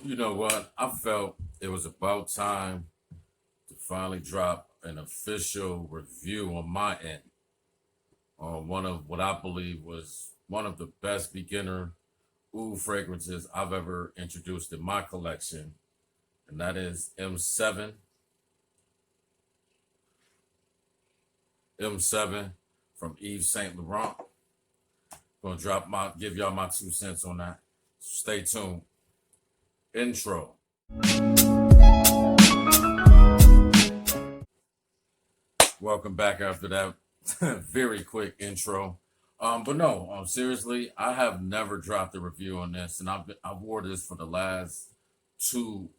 You know what? I felt it was about time to finally drop an official review on my end on one of what I believe was one of the best beginner oud fragrances I've ever introduced in my collection, and that is M7 from Yves Saint Laurent. Gonna give y'all my 2 cents on that. Stay tuned. Intro. Welcome back after that very quick intro. But no, seriously, I have never dropped a review on this, and I've wore this for the last two,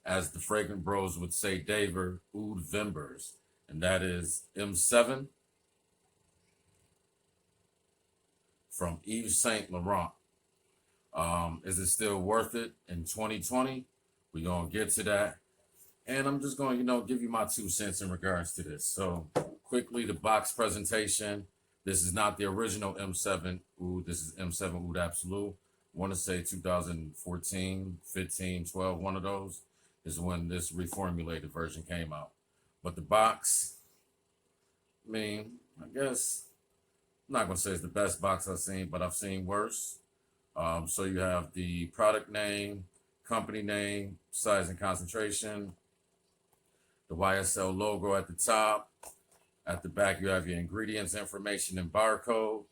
as the fragrant bros would say, Daver Oud Vimbers, and that is M7 from Yves Saint Laurent. Is it still worth it in 2020? We're gonna get to that. And I'm just going to, give you my 2 cents in regards to this. So, quickly, the box presentation. This is not the original M7 Oud. This is M7 Oud Absolu. I want to say 2014, 15, 12, one of those is when this reformulated version came out. But the box, I guess, I'm not going to say it's the best box I've seen, but I've seen worse. So you have the product name, company name, size and concentration, the YSL logo at the top. At the back, you have your ingredients information and barcode.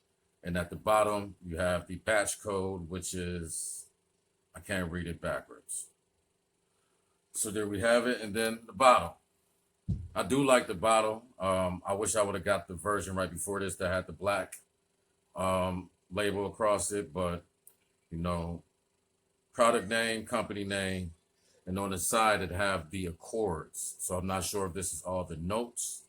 And at the bottom, you have the batch code, which is, I can't read it backwards. So there we have it. And then the bottle. I do like the bottle. I wish I would have got the version right before this that had the black label across it. But, product name, company name, and on the side it have the accords. So I'm not sure if this is all the notes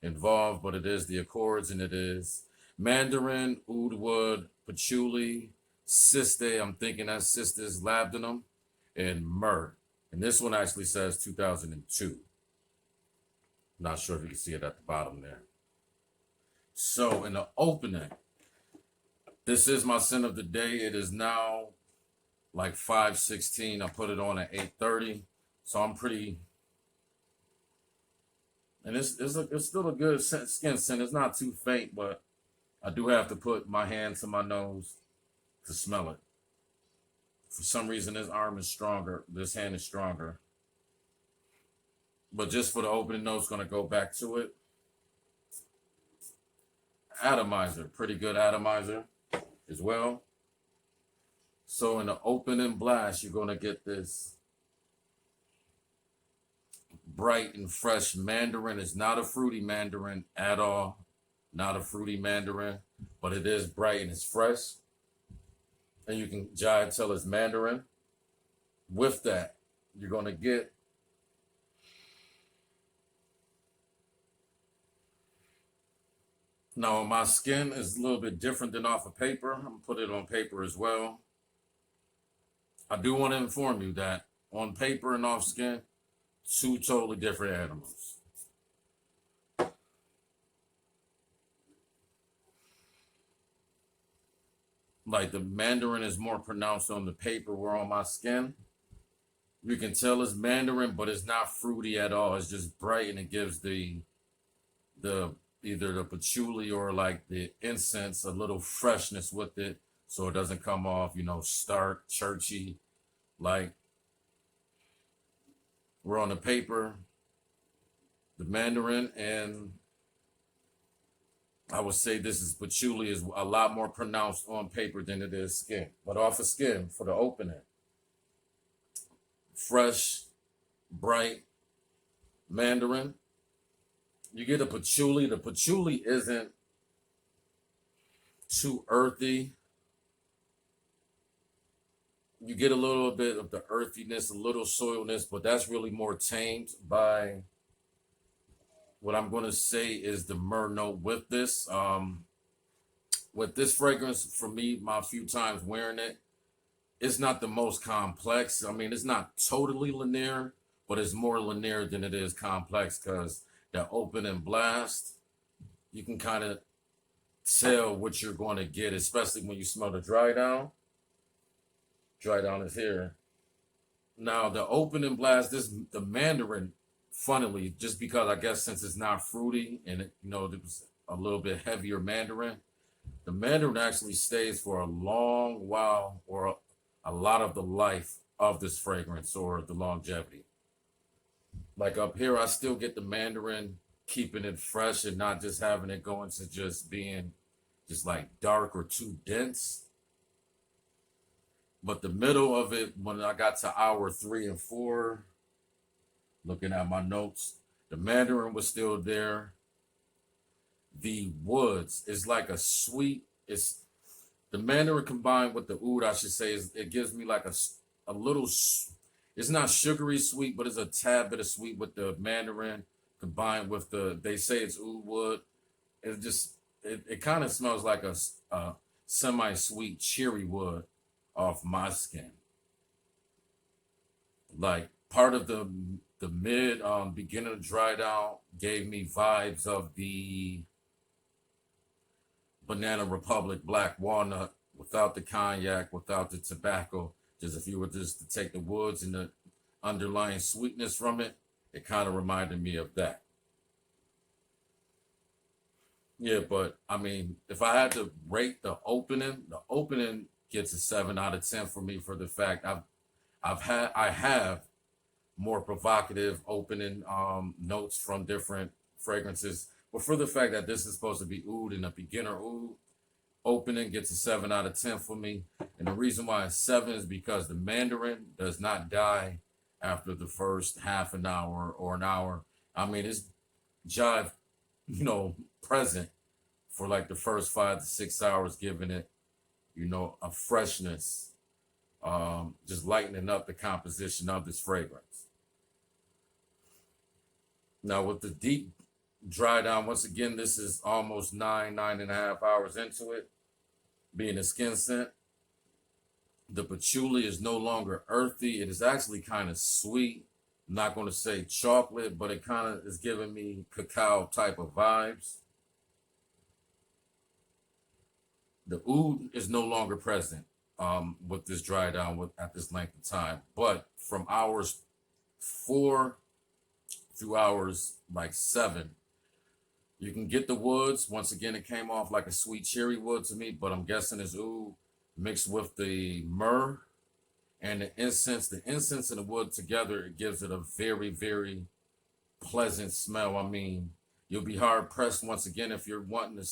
involved, but it is the accords, and it is mandarin, oud wood, patchouli, siste, I'm thinking that's sisters, labdanum, and myrrh. And this one actually says 2002. Not sure if you can see it at the bottom there. So in the opening, this is my scent of the day. It is now like 5:16. I put it on at 8:30, so I'm pretty. And it's still a good skin scent. It's not too faint, but I do have to put my hand to my nose to smell it. For some reason, this arm is stronger. This hand is stronger. But just for the opening notes, gonna go back to it. Atomizer, pretty good atomizer as well. So in the opening blast, you're gonna get this bright and fresh mandarin. It's not a fruity mandarin at all. Not a fruity mandarin, but it is bright and it's fresh. And you can tell it's mandarin. With that, you're gonna get now my skin is a little bit different than off of paper. I'm gonna put it on paper as well. I do want to inform you that on paper and off skin, two totally different animals. Like the mandarin is more pronounced on the paper, where on my skin, you can tell it's mandarin, but it's not fruity at all. It's just bright, and it gives the either the patchouli or like the incense a little freshness with it, so it doesn't come off, stark, churchy. Like we're on the paper, the mandarin, and I would say this is patchouli is a lot more pronounced on paper than it is skin. But off of skin for the opening, fresh, bright mandarin. You get a patchouli. The patchouli isn't too earthy. You get a little bit of the earthiness, a little soilness, but that's really more tamed by what I'm going to say is the myrrh note with this. With this fragrance, for me, my few times wearing it, it's not the most complex. I mean, it's not totally linear, but it's more linear than it is complex, because the open and blast, you can kind of tell what you're going to get, especially when you smell the dry down. Dry down is here. Now the opening blast, the Mandarin, funnily, just because I guess since it's not fruity and it was a little bit heavier Mandarin, the Mandarin actually stays for a long while or a lot of the life of this fragrance or the longevity. Like up here, I still get the Mandarin keeping it fresh and not just having it go into just being just like dark or too dense. But the middle of it, when I got to hour 3 and 4, looking at my notes, the Mandarin was still there. The woods is like a sweet. It's the Mandarin combined with the oud, I should say, it gives me like a little. It's not sugary sweet, but it's a tad bit of sweet with the Mandarin combined with the. They say it's oud wood. It just it kind of smells like a semi-sweet cherry wood off my skin. Like part of the mid beginning of dry down gave me vibes of the Banana Republic Black Walnut without the cognac, without the tobacco. Just if you were just to take the woods and the underlying sweetness from it, it kind of reminded me of that. Yeah, but I mean, if I had to rate the opening gets a 7 out of 10 for me for the fact I have more provocative opening notes from different fragrances. But for the fact that this is supposed to be oud and a beginner oud, opening gets a 7 out of 10 for me. And the reason why it's 7 is because the Mandarin does not die after the first half an hour or an hour. I mean, it's jive, present for like the first 5 to 6 hours, giving it, a freshness, just lightening up the composition of this fragrance. Now with the deep dry down, once again, this is almost 9.5 hours into it, being a skin scent. The patchouli is no longer earthy. It is actually kind of sweet. I'm not going to say chocolate, but it kind of is giving me cacao type of vibes. The oud is no longer present with this dry down at this length of time. But from hours 4 through hours like 7, you can get the woods. Once again, it came off like a sweet cherry wood to me, but I'm guessing it's oud mixed with the myrrh and the incense. The incense and the wood together, it gives it a very, very pleasant smell. I mean, you'll be hard pressed once again if you're wanting to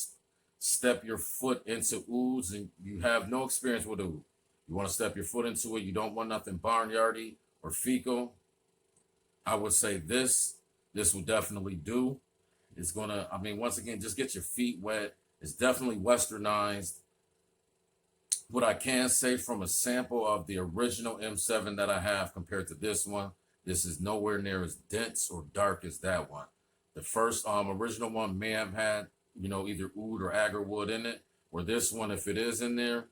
step your foot into ouds and you have no experience with oud. You want to step your foot into it. You don't want nothing barnyardy or fecal. I would say this will definitely do. It's gonna, I mean, once again, just get your feet wet. It's definitely westernized. What I can say from a sample of the original M7 that I have compared to this one, this is nowhere near as dense or dark as that one. The first original one may have had, either oud or agarwood in it, where this one, if it is in there,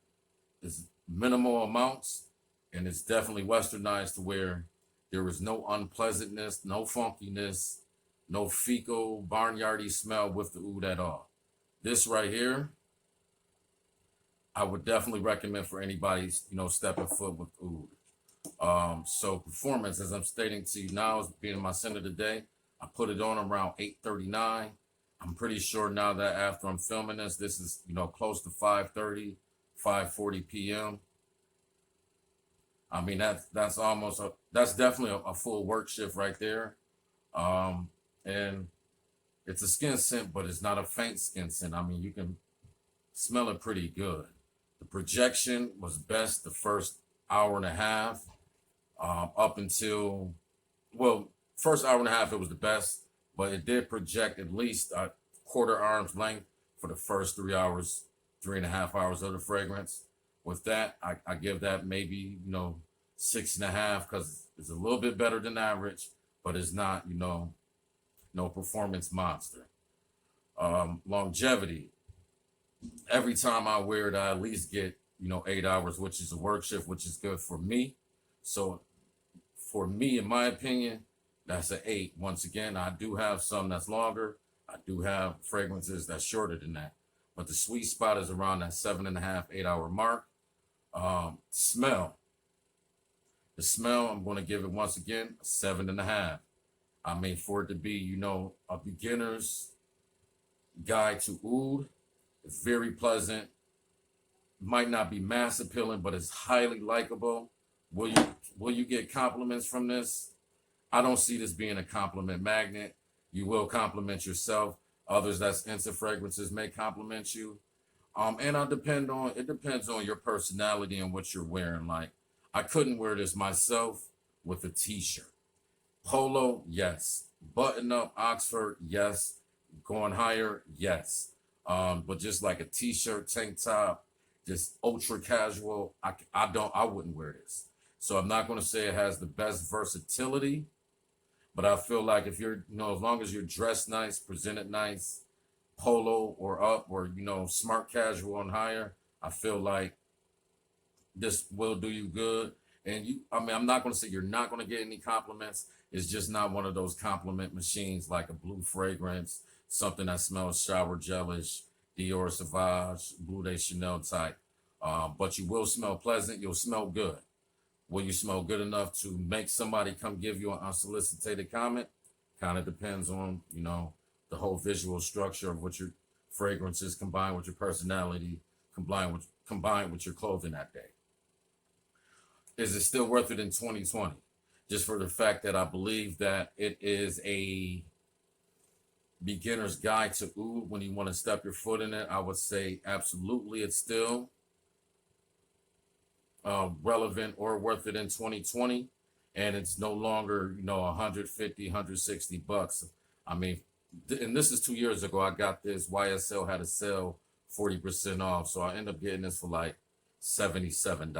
is minimal amounts, and it's definitely westernized to where there is no unpleasantness, no funkiness, no fecal, barnyardy smell with the oud at all. This right here, I would definitely recommend for anybody, stepping foot with oud. So performance, as I'm stating to you now, is being in my center today. I put it on around 8:39. I'm pretty sure now that after I'm filming this is, close to 5:30, 5:40 p.m. I mean, that's definitely a full work shift right there. And it's a skin scent, but it's not a faint skin scent. I mean, you can smell it pretty good. The projection was best the first hour and a half, up until, well, first hour and a half, it was the best, but it did project at least a quarter arm's length for the first 3 hours, 3.5 hours of the fragrance. With that, I give that maybe, 6.5, because it's a little bit better than average, but it's not, no performance monster. Longevity. Every time I wear it, I at least get, 8 hours, which is a work shift, which is good for me. So for me, in my opinion, that's an 8. Once again, I do have some that's longer. I do have fragrances that's shorter than that. But the sweet spot is around that 7.5, 8 hour mark. Smell. The smell, I'm going to give it once again a 7.5. I mean, for it to be, a beginner's guide to oud, it's very pleasant. Might not be mass appealing, but it's highly likable. Will you get compliments from this? I don't see this being a compliment magnet. You will compliment yourself. Others that's into fragrances may compliment you. And it depends on your personality and what you're wearing. Like, I couldn't wear this myself with a t-shirt. Polo, yes. Button up Oxford, yes. Going higher, yes. But just like a t-shirt, tank top, just ultra casual, I wouldn't wear this. So I'm not going to say it has the best versatility, but I feel like if you're, as long as you're dressed nice, presented nice, polo or up, or smart casual and higher, I feel like this will do you good. And I'm not going to say you're not going to get any compliments. It's just not one of those compliment machines like a blue fragrance, something that smells shower gelish, Dior Sauvage, Blue de Chanel type. But you will smell pleasant. You'll smell good. Will you smell good enough to make somebody come give you an unsolicited comment? Kind of depends on, the whole visual structure of what your fragrance is combined with your personality, combined with your clothing that day. Is it still worth it in 2020? Just for the fact that I believe that it is a beginner's guide to oud. When you want to step your foot in it, I would say absolutely it's still relevant or worth it in 2020. And it's no longer, 150, 160 bucks. I mean, and this is 2 years ago. I got this. YSL had a sale 40% off. So I ended up getting this for like $77.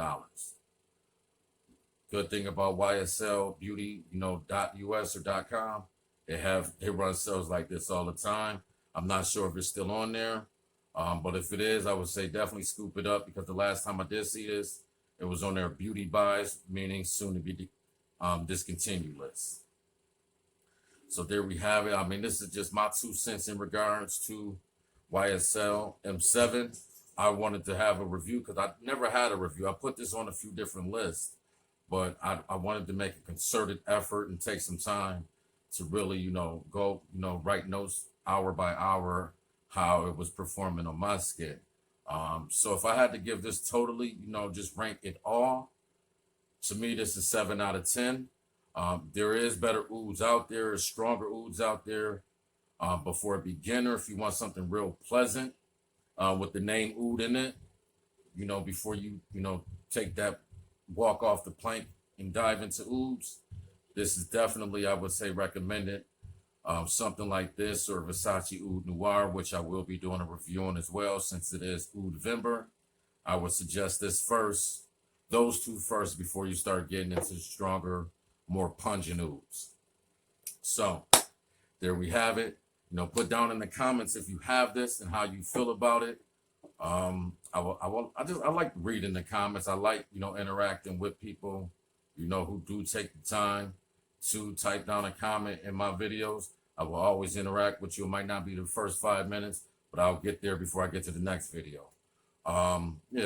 Good thing about YSL Beauty, .us or .com, they run sales like this all the time. I'm not sure if it's still on there, but if it is, I would say definitely scoop it up, because the last time I did see this, it was on their beauty buys, meaning soon to be discontinued list. So there we have it. I mean, this is just my 2 cents in regards to YSL M7. I wanted to have a review because I never had a review. I put this on a few different lists, but I wanted to make a concerted effort and take some time to really, go, write notes hour by hour, how it was performing on my skin. So if I had to give this totally, just rank it all, to me, this is 7 out of 10. There is better ouds out there, stronger ouds out there. But for a beginner, if you want something real pleasant, with the name oud in it, before you, take that walk off the plank and dive into ouds, this is definitely, I would say, recommended. Something like this, or Versace Oud Noir, which I will be doing a review on as well, since it is Oudvember. I would suggest this first, those two first, before you start getting into stronger, more pungent ouds. So there we have it. Put down in the comments if you have this and how you feel about it. I like reading the comments. I like, interacting with people, who do take the time to type down a comment in my videos. I will always interact with you. It might not be the first 5 minutes, but I'll get there before I get to the next video.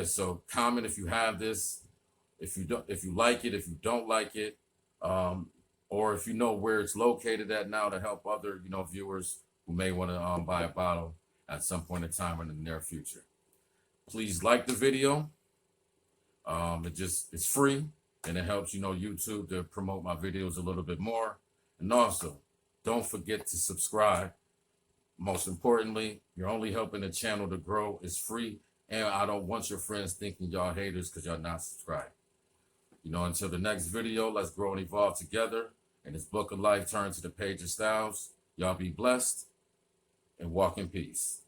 So comment if you have this, if you like it, if you don't like it, or if you know where it's located at now, to help other, viewers who may want to buy a bottle at some point in time in the near future. Please like the video. It's free, and it helps, YouTube to promote my videos a little bit more. And also, don't forget to subscribe. Most importantly, you're only helping the channel to grow. It's free, and I don't want your friends thinking y'all haters because y'all not subscribed. Until the next video, let's grow and evolve together. And this book of life turns to the Paige of Stylez. Y'all be blessed and walk in peace.